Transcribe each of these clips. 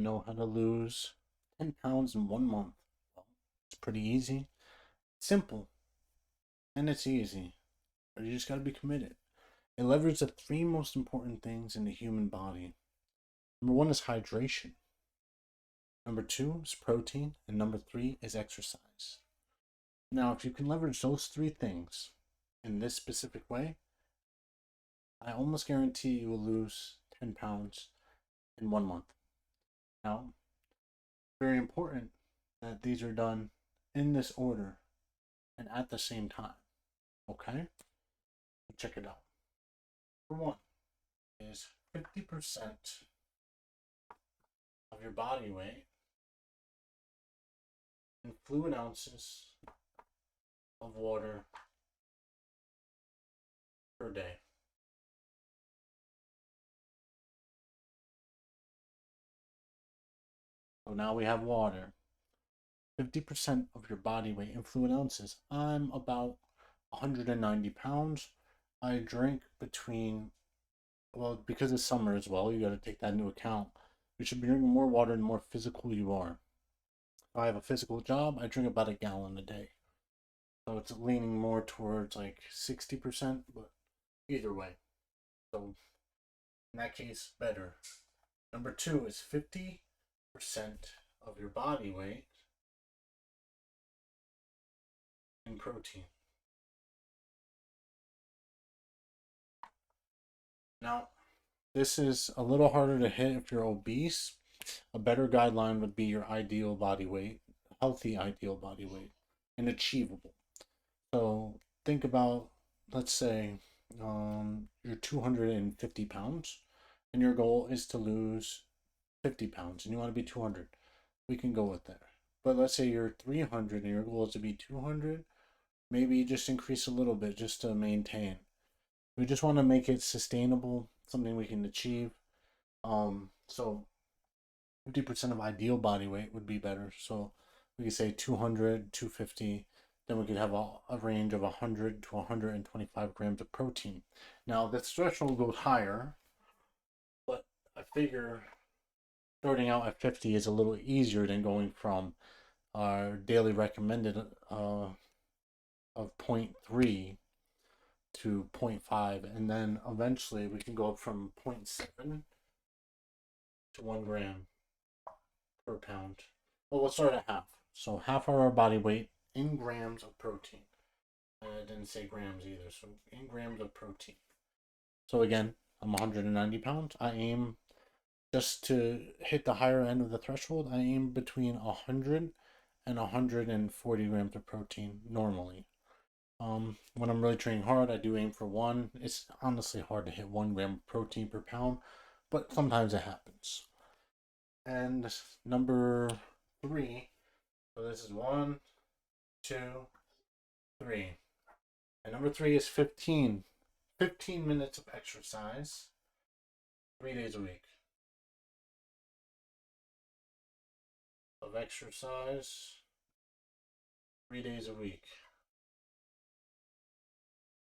know how to lose 10 pounds in 1 month? Well, it's pretty easy, simple, and it's easy. But you just got to be committed. It leverages the three most important things in the human body. Number one is hydration. Number two is protein. And number three is exercise. Now, if you can leverage those three things in this specific way, I almost guarantee you will lose 10 pounds in 1 month. Now, very important that these are done in this order and at the same time. Okay? Check it out. Number one is 50% of your body weight in fluid ounces of water per day. So now we have water. 50% of your body weight in fluid ounces. I'm about 190 pounds. I drink between, well, because it's summer as well, you got to take that into account. You should be drinking more water the more physical you are. If I have a physical job, I drink about a gallon a day. So it's leaning more towards like 60%, but either way. So in that case, better. Number two is 50% of your body weight in protein. Now, this is a little harder to hit if you're obese. A better guideline would be your ideal body weight, healthy ideal body weight, and achievable. So think about, let's say, you're 250 pounds, and your goal is to lose 50 pounds, and you want to be 200. We can go with that. But let's say you're 300 and your goal is to be 200. Maybe just increase a little bit just to maintain. We just want to make it sustainable, something we can achieve. So 50% of ideal body weight would be better. So we could say 200, 250. Then we could have a range of 100 to 125 grams of protein. Now, this threshold goes higher, but I figure starting out at 50 is a little easier than going from our daily recommended of 0.3 to 0.5, and then eventually we can go up from 0.7 to 1 gram per pound. Well, we'll start at half. So half of our body weight in grams of protein. And I didn't say grams either, so in grams of protein. So again, I'm 190 pounds. I aim just to hit the higher end of the threshold. I aim between 100 and 140 grams of protein normally. When I'm really training hard, I do aim for 1. It's honestly hard to hit 1 gram of protein per pound, but sometimes it happens. And number 3, so this is 1, 2, 3. And number 3 is 15 minutes of exercise 3 days a week. Of exercise 3 days a week.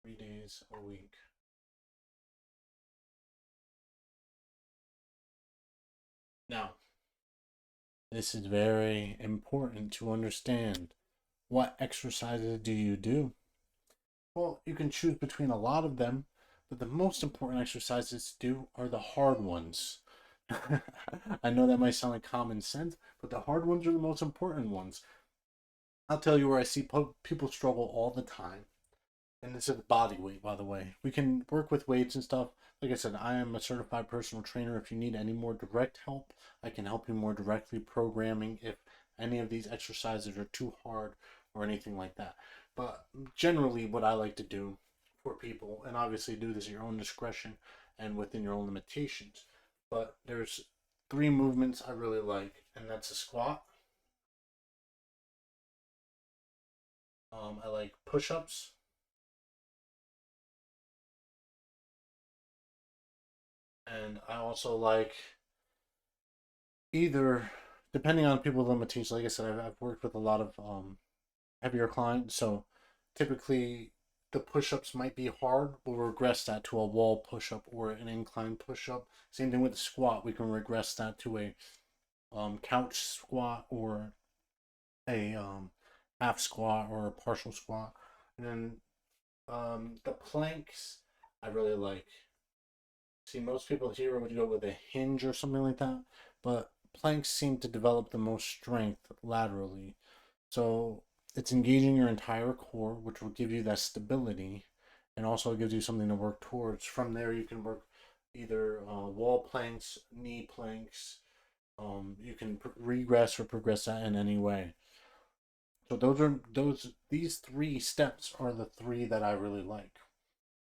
3 days a week. Now, this is very important to understand. What exercises do you do? Well, you can choose between a lot of them, but the most important exercises to do are the hard ones. I know that might sound like common sense, but the hard ones are the most important ones. I'll tell you where I see people struggle all the time. And this is body weight, by the way. We can work with weights and stuff. Like I said, I am a certified personal trainer. If you need any more direct help, I can help you more directly programming if any of these exercises are too hard or anything like that. But generally, what I like to do for people, and obviously do this at your own discretion and within your own limitations, but there's 3 movements I really like, and that's a squat. I like push-ups. And I also like either, depending on people's limitations, like I said, I've worked with a lot of heavier clients, so typically the push-ups might be hard. We'll regress that to a wall push-up or an incline push-up. Same thing with the squat. We can regress that to a couch squat or a half squat or a partial squat. And then the planks I really like. See, most people here would go with a hinge or something like that, but planks seem to develop the most strength laterally. So it's engaging your entire core, which will give you that stability, and also gives you something to work towards. From there, you can work either wall planks, knee planks. You can regress or progress that in any way. So these three steps are the three that I really like.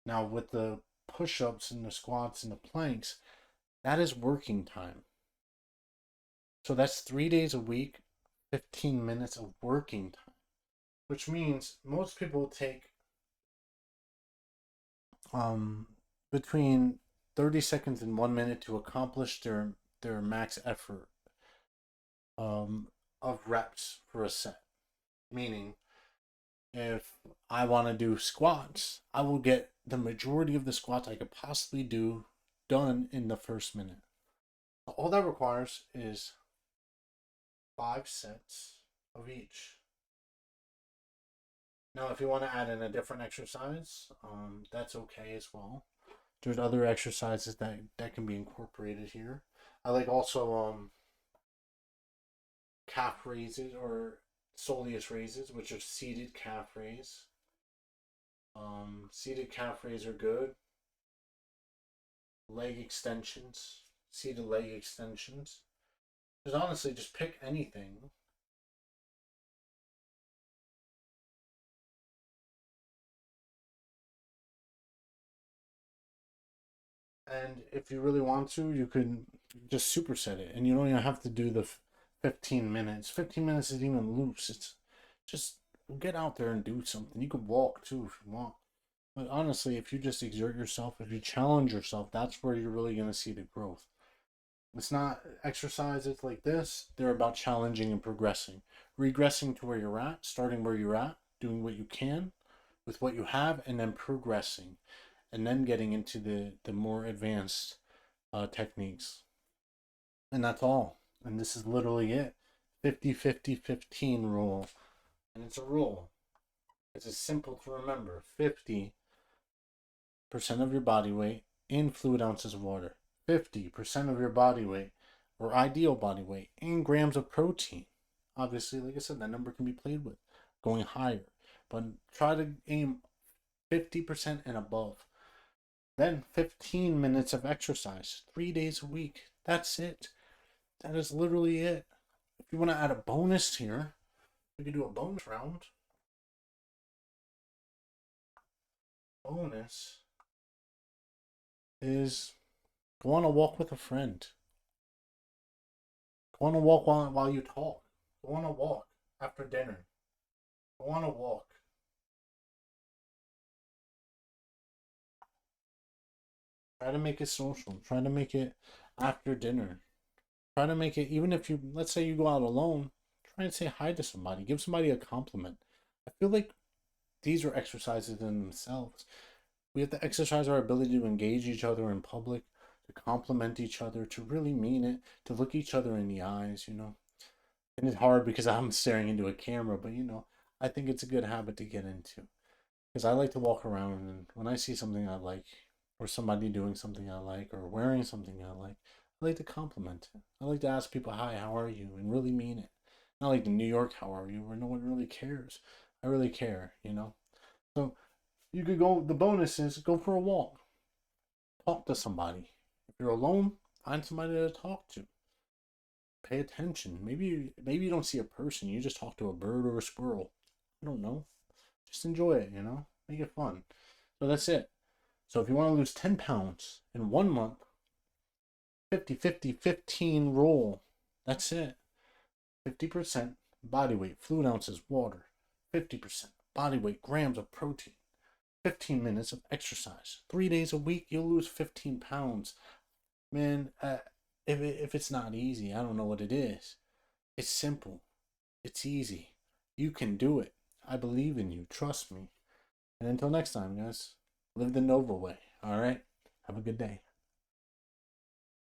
Now with the push-ups and the squats and the planks, that is working time. So that's 3 days a week, 15 minutes of working time, which means most people take um, between 30 seconds and 1 minute to accomplish their max effort um, of reps for a set. Meaning, if I want to do squats, I will get the majority of the squats I could possibly do done in the first minute. All that requires is 5 sets of each. Now, if you want to add in a different exercise, that's okay as well. There's other exercises that can be incorporated here. I like also calf raises or soleus raises, which are seated calf raise. Seated calf raise are good. Leg extensions, seated leg extensions. Just honestly, just pick anything. And if you really want to, you could just superset it, and you don't even have to do the 15 minutes. 15 minutes is even loose. It's just get out there and do something. You could walk too if you want. But honestly, if you just exert yourself, if you challenge yourself, that's where you're really going to see the growth. It's not exercises like this, they're about challenging and progressing. Regressing to where you're at, starting where you're at, doing what you can with what you have, and then progressing. And then getting into the more advanced techniques. And that's all. And this is literally it. 50-50-15 rule. And it's a rule. It's simple to remember. 50% of your body weight in fluid ounces of water. 50% of your body weight, or ideal body weight, in grams of protein. Obviously, like I said, that number can be played with, going higher. But try to aim 50% and above. Then 15 minutes of exercise, 3 days a week. That's it. That is literally it. If you want to add a bonus here, we can do a bonus round. Bonus is go on a walk with a friend. Go on a walk while you talk. Go on a walk after dinner. Go on a walk. Try to make it social. Try to make it after dinner. Try to make it, even if you, let's say you go out alone, try and say hi to somebody. Give somebody a compliment. I feel like these are exercises in themselves. We have to exercise our ability to engage each other in public, to compliment each other, to really mean it, to look each other in the eyes, And it's hard because I'm staring into a camera, but I think it's a good habit to get into. Because I like to walk around, and when I see something I like, or somebody doing something I like, or wearing something I like to compliment it. I like to ask people, hi, how are you? And really mean it. Not like in New York, how are you? Where no one really cares. I really care. So you could go, the bonus is go for a walk. Talk to somebody. If you're alone, find somebody to talk to. Pay attention. Maybe you don't see a person, you just talk to a bird or a squirrel. I don't know. Just enjoy it. Make it fun. So that's it. So if you want to lose 10 pounds in 1 month, 50-50-15 rule. That's it. 50% body weight, fluid ounces, water. 50% body weight, grams of protein. 15 minutes of exercise. 3 days a week, you'll lose 15 pounds. Man, if it's not easy, I don't know what it is. It's simple. It's easy. You can do it. I believe in you. Trust me. And until next time, guys, live the Nova way. All right? Have a good day.